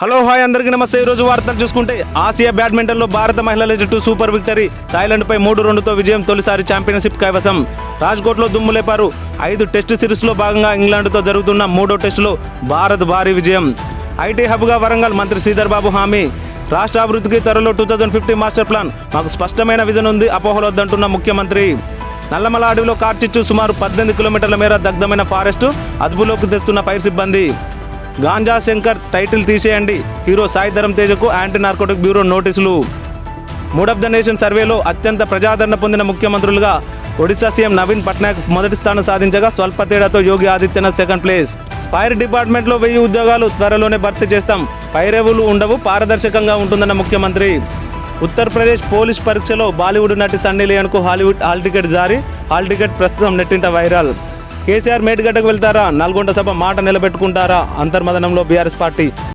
Hello hi అందరికీ నమస్తే. ఈరోజు వార్తలు చూసుకుంటే ఆసియా బ్యాడ్మింటన్లో భారత మహిళల జట్టు సూపర్ విక్టరీ. థాయిలాండ్పై 3-2తో విజయం. తొలిసారి ఛాంపియన్షిప్ కైవసం. రాజ్కోట్లో దుమ్ము లేపారు. 5 టెస్టు సిరీస్లో భాగంగా ఇంగ్లాండ్తో జరుగుతున్న 3వ టెస్టులో భారత్ భారీ విజయం. ఐటీ హబ్గా వరంగల్. మంత్రి శ్రీధర్ బాబు హామీ. రాష్ట్ర అభివృద్ధికి త్వరలో 2050 మాస్టర్ ప్లాన్. మాకు స్పష్టమైన విజన్ ఉంది, అపోహలొద్దంటున్న ముఖ్యమంత్రి. నల్లమల అడవిలో కార్చిచ్చు. సుమారు 18 కిలోమీటర్ల మేర దగ్ధమైన ఫారెస్టు. అదుపులోకి తెస్తున్న ఫైర్ సిబ్బంది. గాంజా శంకర్ టైటిల్ తీసేయండి. హీరో సాయి ధరమ్ తేజకు యాంటీ నార్కోటిక్ బ్యూరో నోటీసులు. మూడ్ ఆఫ్ ద నేషన్ సర్వేలో అత్యంత ప్రజాదరణ పొందిన ముఖ్యమంత్రులుగా ఒడిశా సీఎం నవీన్ పట్నాయక్ మొదటి స్థానం సాధించగా స్వల్ప తేడాతో Yogi Adityanath second place. Fire డిపార్ట్మెంట్లో 1000 ఉద్యోగాలు త్వరలోనే భర్తీ చేస్తాం. పైరేవులు ఉండవు, పారదర్శకంగా ఉంటుందన్న ముఖ్యమంత్రి. ఉత్తరప్రదేశ్ పోలీస్ పరీక్షలో బాలీవుడ్ నటి సన్నీ లియోన్కు హాలీవుడ్ హాల్ టికెట్ జారీ. హాల్ టికెట్ ప్రస్తుతం నెట్టింట వైరల్. కేసీఆర్ మేడిగడ్డకు వెళ్తారా? నల్గొండ సభ మాట నిలబెట్టుకుంటారా? అంతర్మదనంలో బీఆర్ఎస్ పార్టీ.